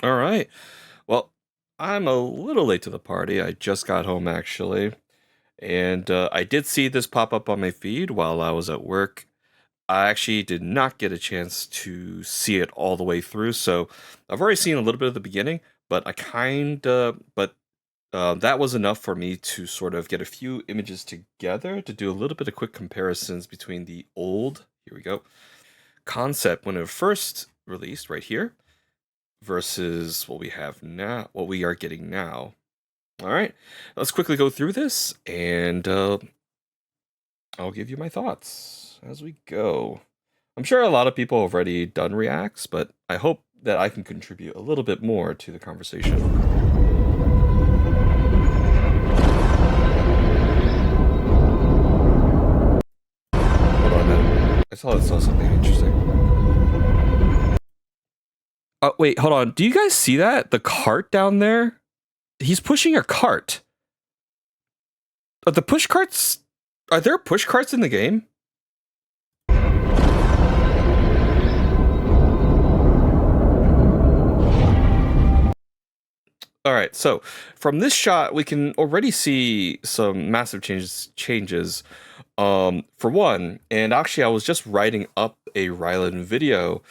All right. Well, I'm a little late to the party. I just got home actually, and I did see this pop up on my feed while I was at work. I actually did not get a chance to see it all the way through, so I've already seen a little bit of the beginning, but that was enough for me to sort of get a few images together to do a little bit of quick comparisons between the old, here we go, concept when it was first released right here versus what we have now, what we are getting now. All right, let's quickly go through this and I'll give you my thoughts as we go. I'm sure a lot of people have already done reacts, but I hope that I can contribute a little bit more to the conversation. Hold on a minute. I saw something interesting. Oh, wait, hold on. Do you guys see that? The cart down there? He's pushing a cart. Are the push carts... Are there push carts in the game? All right, so from this shot, we can already see some massive changes. For one, and actually, I was just writing up a Railen video,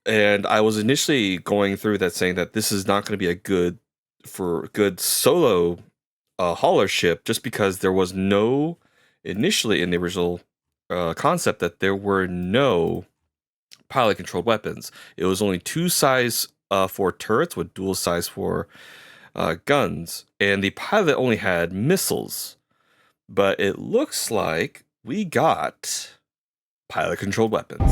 and I was initially going through that saying that this is not going to be a good solo hauler ship, just because there was no initially in the original concept that there were no pilot controlled weapons. It was only two size 4 turrets with dual size 4 guns, and the pilot only had missiles. But it looks like we got pilot controlled weapons.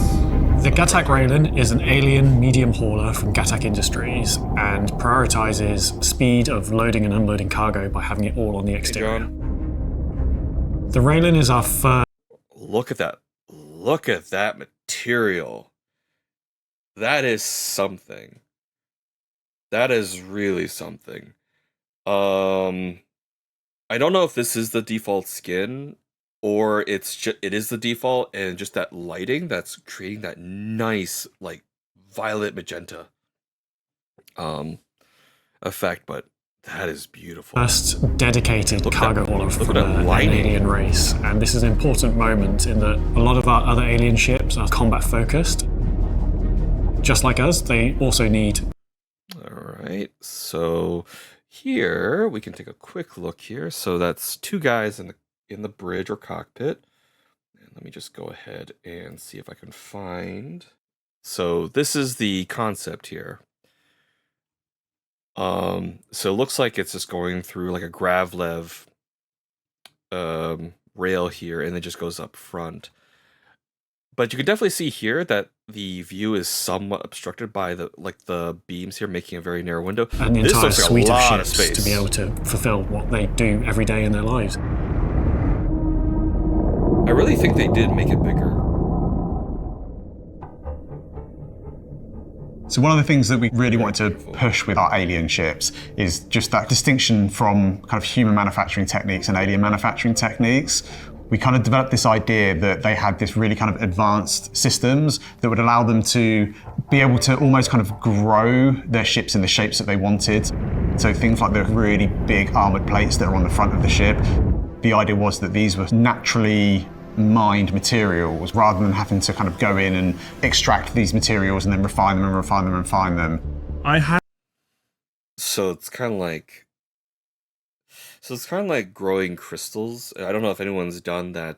The Gatac Railen is an alien medium hauler from Gatac Industries and prioritizes speed of loading and unloading cargo by having it all on the exterior. The Railen is our first... Look at that. Look at that material. That is something. That is really something. I don't know if this is the default skin or it is the default, and just that lighting that's creating that nice like violet magenta effect, but that is beautiful. First dedicated cargo hauler for an alien race, and this is an important moment in that a lot of our other alien ships are combat focused. Just like us, they also need... Alright, so here we can take a quick look here. So that's two guys in the bridge or cockpit. And let me just go ahead and see if I can find. So this is the concept here. So it looks like it's just going through like a gravlev rail here, and it just goes up front. But you can definitely see here that the view is somewhat obstructed by the beams here, making a very narrow window. And the entire suite of ships to be able to fulfill what they do every day in their lives. I really think they did make it bigger. So one of the things that we really wanted to push with our alien ships is just that distinction from kind of human manufacturing techniques and alien manufacturing techniques. We kind of developed this idea that they had this really kind of advanced systems that would allow them to be able to almost kind of grow their ships in the shapes that they wanted. So things like the really big armored plates that are on the front of the ship. The idea was that these were naturally mined materials rather than having to kind of go in and extract these materials and then refine them and refine them and refine them. So it's kind of like growing crystals. I don't know if anyone's done that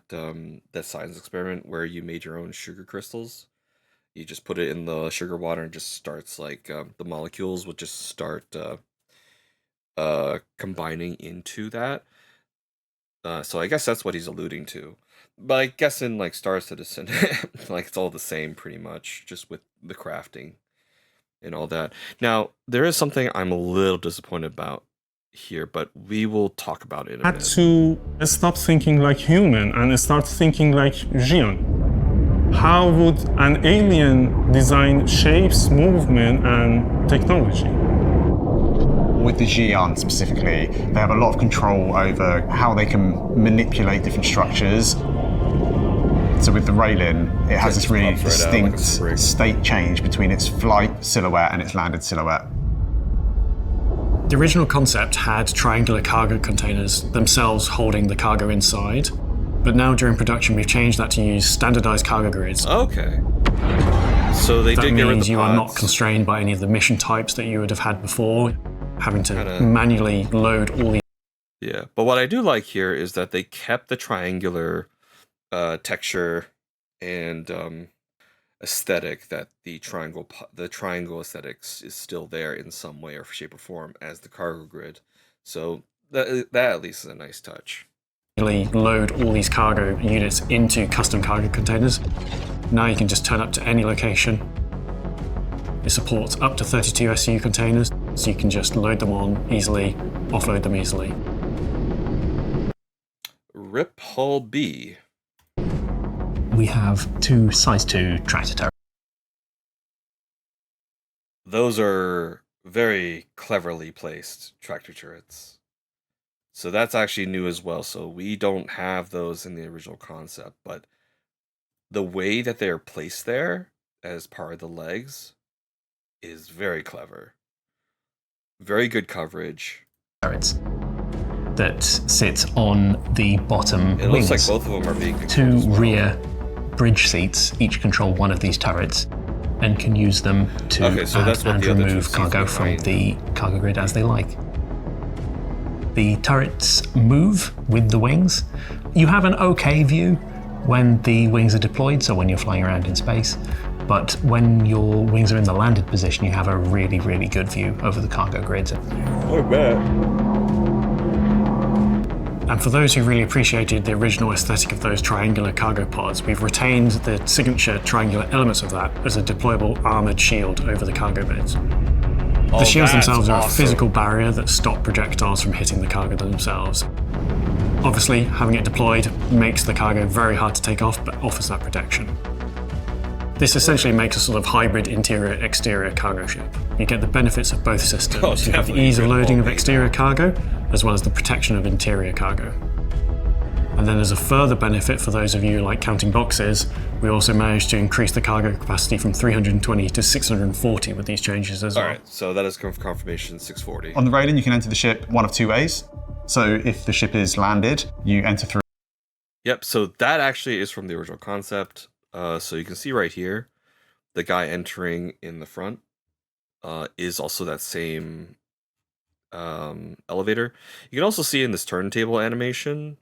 science experiment where you made your own sugar crystals. You just put it in the sugar water and it just starts like the molecules would just start combining into that. So I guess that's what he's alluding to. But I guess in like Star Citizen, like it's all the same pretty much, just with the crafting and all that. Now, there is something I'm a little disappointed about here, but we will talk about it in a minute. To stop thinking like human and start thinking like Xian. How would an alien design shapes, movement, and technology? With the Xian specifically, they have a lot of control over how they can manipulate different structures. So with the Railen, it has this really distinct state change between its flight silhouette and its landed silhouette. The original concept had triangular cargo containers themselves holding the cargo inside, but now during production we've changed that to use standardized cargo grids. Okay. So they That did get rid of means the you are not pods. constrained by any of the mission types that you would have had before, having to manually load all these. Yeah, but what I do like here is that they kept the triangular texture and aesthetic, that the triangle aesthetics is still there in some way or shape or form as the cargo grid. So that at least is a nice touch. Load all these cargo units into custom cargo containers. Now you can just turn up to any location. It supports up to 32 SU containers, so you can just load them on easily, offload them easily. Rip Hull B. We have 2 size 2 tractor turrets. Those are very cleverly placed tractor turrets. So that's actually new as well. So we don't have those in the original concept, but the way that they are placed there as part of the legs is very clever. Very good coverage. Turrets that sit on the bottom It wings. looks like both of them are being controlled 2 as well. rear bridge seats each control one of these turrets and can use them to Okay, so that's add what and the other two remove seats cargo from behind. the cargo grid as they like. The turrets move with the wings. You have an okay view when the wings are deployed, so when you're flying around in space, but when your wings are in the landed position, you have a really, really good view over the cargo grids. I bet. And for those who really appreciated the original aesthetic of those triangular cargo pods, we've retained the signature triangular elements of that as a deployable armoured shield over the cargo beds. The shields themselves are a physical barrier that stop projectiles from hitting the cargo themselves. Obviously, having it deployed makes the cargo very hard to take off, but offers that protection. This essentially makes a sort of hybrid interior-exterior cargo ship. You get the benefits of both systems. Oh, You have the definitely ease of good loading of quality. exterior cargo, as well as the protection of interior cargo. And then as a further benefit for those of you like counting boxes, we also managed to increase the cargo capacity from 320 to 640 with these changes as well. All right, so that is confirmation 640. On the Railen, you can enter the ship one of 2 ways. So if the ship is landed, you enter through. Yep, so that actually is from the original concept. So you can see right here, the guy entering in the front is also that same elevator. You can also see in this turntable animation.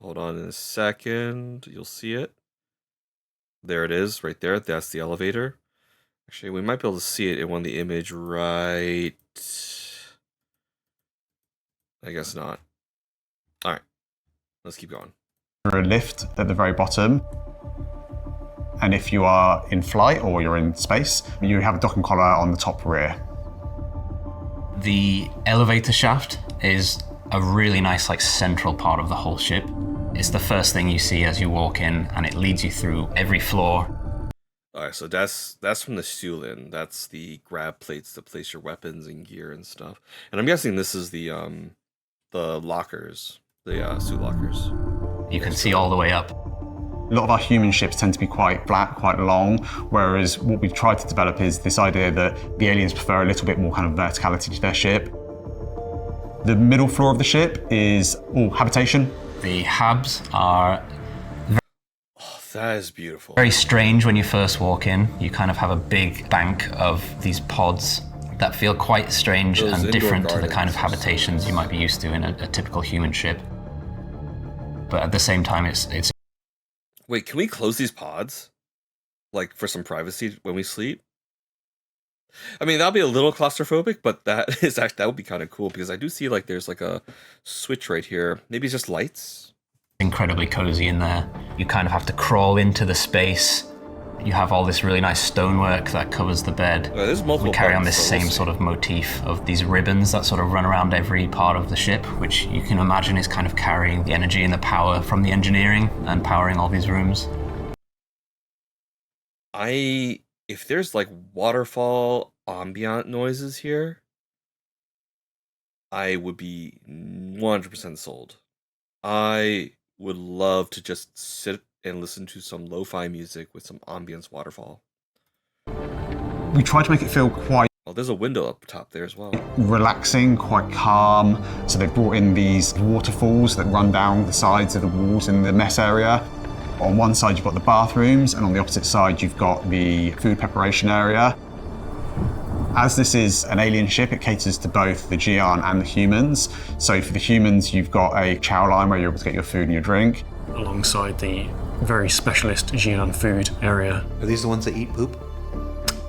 Hold on in a second, you'll see it. There it is, right there. That's the elevator. Actually, we might be able to see it in one of the image right. I guess not. All right, let's keep going. a lift at the very bottom. And if you are in flight or you're in space, you have a docking collar on the top rear. The elevator shaft is a really nice, central part of the whole ship. It's the first thing you see as you walk in, and it leads you through every floor. All right, so that's from the Stulin. That's the grab plates to place your weapons and gear and stuff. And I'm guessing this is the lockers, the suit lockers. You can see all the way up. A lot of our human ships tend to be quite flat, quite long, whereas what we've tried to develop is this idea that the aliens prefer a little bit more kind of verticality to their ship. The middle floor of the ship is all habitation. The habs are That is beautiful. very strange when you first walk in. You kind of have a big bank of these pods that feel quite strange Those and indoor different to the kind of gardens. habitations you might be used to in a typical human ship. But at the same time, it's Wait, can we close these pods? Like for some privacy when we sleep? I mean, that'll be a little claustrophobic, but that would be kind of cool because I do see there's a switch right here. Maybe it's just lights. incredibly cozy in there. You kind of have to crawl into the space. You have all this really nice stonework that covers the bed. There's multiple We carry on buttons, this so we'll same see. sort of motif of these ribbons that sort of run around every part of the ship, which you can imagine is kind of carrying the energy and the power from the engineering and powering all these rooms. If there's waterfall ambient noises here, I would be 100% sold. I would love to just sit and listen to some lo-fi music with some ambience waterfall. We try to make it feel quite Oh, there's a window up top there as well. Relaxing, quite calm. So they've brought in these waterfalls that run down the sides of the walls in the mess area. On one side you've got the bathrooms, and on the opposite side you've got the food preparation area. As this is an alien ship, it caters to both the Xi'an and the humans. So for the humans, you've got a chow line where you're able to get your food and your drink. Alongside the very specialist Xi'an food area. Are these the ones that eat poop?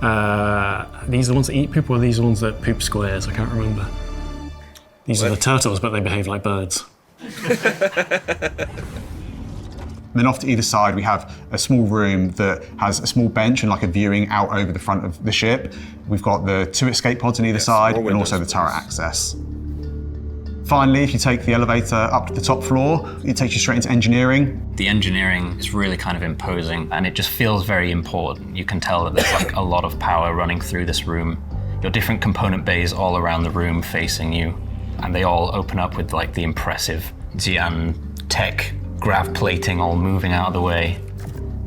These are the ones that eat poop, or are these the ones that poop squares? I can't remember. These are the turtles, but they behave like birds. Then off to either side, we have a small room that has a small bench and like a viewing out over the front of the ship. We've got the 2 escape pods on either side, and also the turret access. Finally, if you take the elevator up to the top floor, it takes you straight into engineering. The engineering is really kind of imposing, and it just feels very important. You can tell that there's like a lot of power running through this room. Your different component bays all around the room facing you, and they all open up with like the impressive Xi'an tech, grav plating all moving out of the way.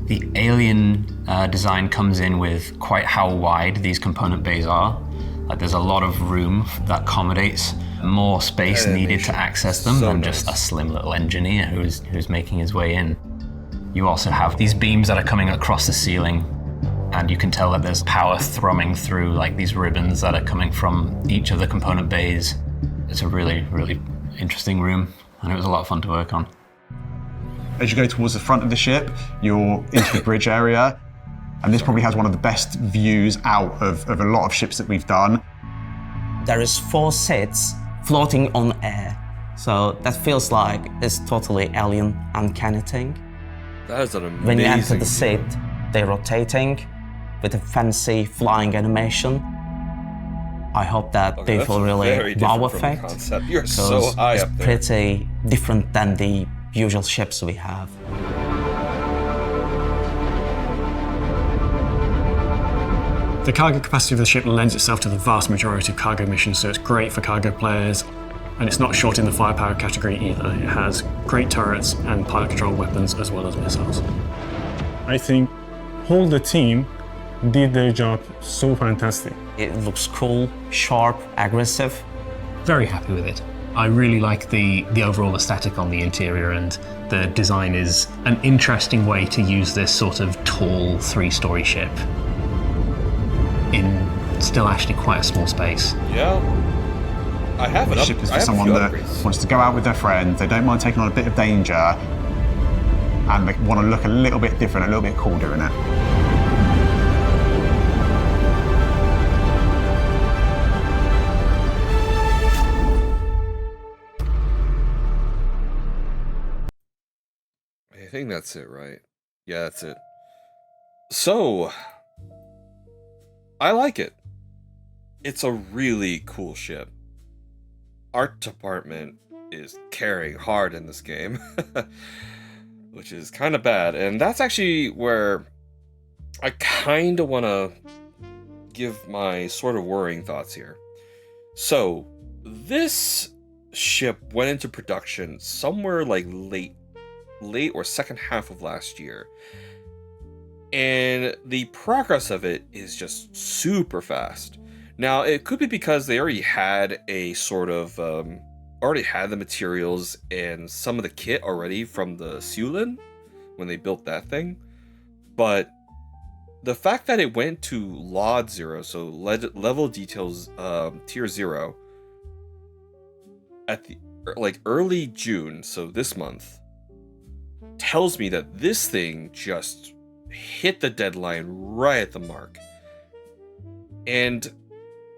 The alien design comes in with quite how wide these component bays are. Like there's a lot of room that accommodates more space needed to access them than just a slim little engineer who's making his way in. You also have these beams that are coming across the ceiling, and you can tell that there's power thrumming through like these ribbons that are coming from each of the component bays. It's a really, really interesting room, and it was a lot of fun to work on. As you go towards the front of the ship, you're into the bridge area, and this probably has one of the best views out of a lot of ships that we've done. There is 4 seats floating on air, so that feels like it's totally alien, uncanny thing. That is an amazing When you enter the view. seat, they're rotating with a fancy flying animation. I hope that they that's feel really very wow different from the effect. concept. You're so because high it's up there. pretty different than the usual ships we have. The cargo capacity of the ship lends itself to the vast majority of cargo missions, so it's great for cargo players. And it's not short in the firepower category either. It has great turrets and pilot-controlled weapons as well as missiles. I think whole the team did their job so fantastic. It looks cool, sharp, aggressive. Very happy with it. I really like the overall aesthetic on the interior, and the design is an interesting way to use this sort of tall 3-story ship in still actually quite a small space. Yeah. I have The ship is for someone that wants to go out with their friends, they don't mind taking on a bit of danger, and they want to look a little bit different, a little bit cool doing it. I think that's it, right? Yeah, that's it. So, I like it. It's a really cool ship. Art department is carrying hard in this game, which is kind of bad. And that's actually where I kind of want to give my sort of worrying thoughts here. So, this ship went into production somewhere like late or second half of last year, and the progress of it is just super fast. Now, it could be because they already had a sort of already had the materials and some of the kit already from the Siulin when they built that thing, but the fact that it went to LOD 0, so level details tier 0, at the like early June, so this month, tells me that this thing just hit the deadline right at the mark. And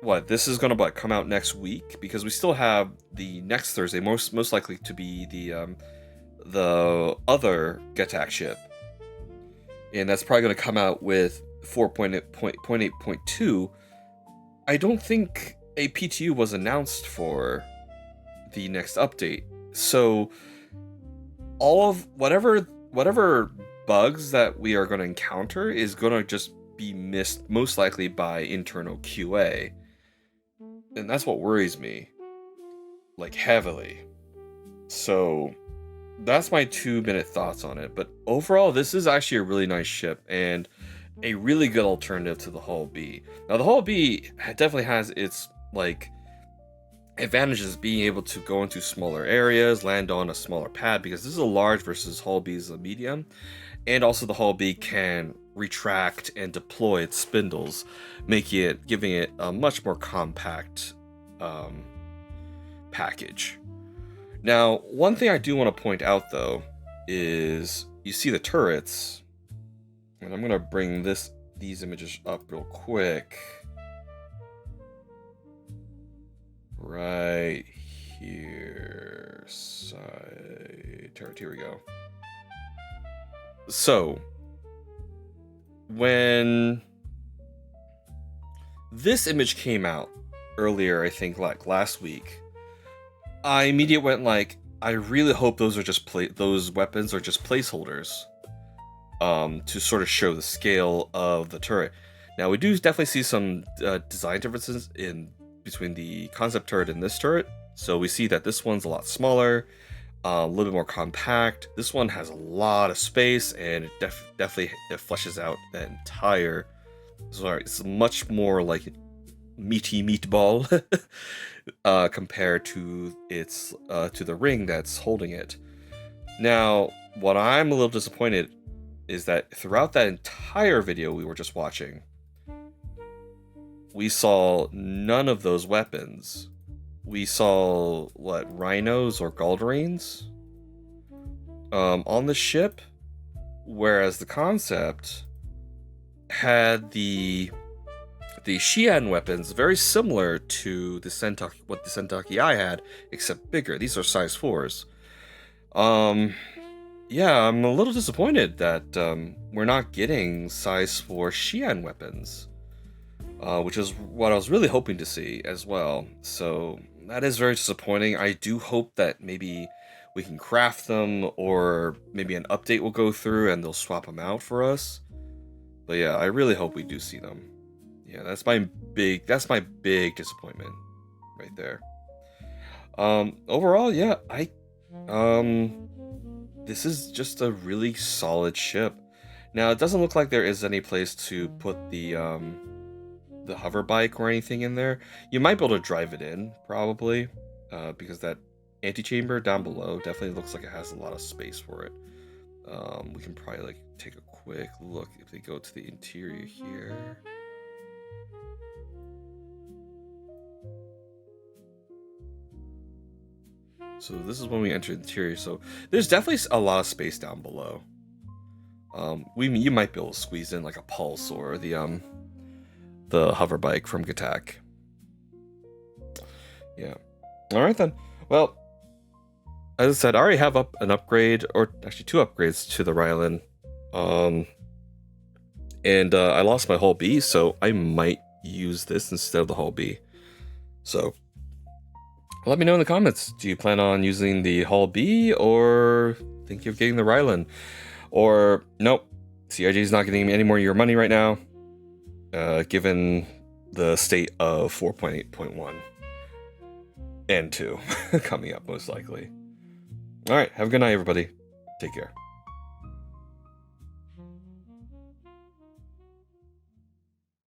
what, this is gonna come out next week, because we still have the next Thursday, most likely to be the other Gatac ship, and that's probably gonna come out with 4.8.2. I don't think a PTU was announced for the next update, so all of whatever bugs that we are going to encounter is going to just be missed, most likely by internal QA, and that's what worries me, like, heavily. So that's my 2-minute thoughts on it. But overall, this is actually a really nice ship, and a really good alternative to the Hull B. Now, the Hull B definitely has its like advantages, being able to go into smaller areas, land on a smaller pad, because this is a large versus Hull B is a medium, and also the Hull B can retract and deploy its spindles, giving it a much more compact package. Now, one thing I do want to point out though is you see the turrets, and I'm gonna bring these images up real quick. Right here, side turret, here we go. So, when this image came out earlier, I think like last week, I immediately went like, I really hope those are just those weapons are just placeholders, to sort of show the scale of the turret. Now we do definitely see some design differences between the concept turret and this turret. So we see that this one's a lot smaller, a little bit more compact. This one has a lot of space, and it definitely fleshes out the entire. Sorry, it's much more like meaty meatball compared to its to the ring that's holding it. Now, what I'm a little disappointed is that throughout that entire video we were just watching, we saw none of those weapons. We saw rhinos or galderines on the ship, whereas the concept had the Xi'an weapons very similar to what the Sentaki I had, except bigger. These are size 4s. Yeah, I'm a little disappointed that we're not getting size 4 Xi'an weapons, which is what I was really hoping to see as well. So that is very disappointing. I do hope that maybe we can craft them, or maybe an update will go through and they'll swap them out for us. But yeah, I really hope we do see them. Yeah, that's my big disappointment right there. Overall, yeah, this is just a really solid ship. Now, it doesn't look like there is any place to put the hover bike or anything in there. You might be able to drive it in, probably, because that antechamber down below definitely looks like it has a lot of space for it. We can probably take a quick look if they go to the interior here. So this is when we enter the interior. So there's definitely a lot of space down below. You might be able to squeeze in like a pulse or the hover bike from Gatac. Yeah. All right then. Well, as I said, I already have an upgrade, or actually 2 upgrades to the Railen. And I lost my Hull B, so I might use this instead of the Hull B. So let me know in the comments. Do you plan on using the Hull B, or think of getting the Railen? Or nope, CIG is not getting any more of your money right now, given the state of 4.8.1 and 2 coming up most likely. All right, have a good night, everybody. Take care.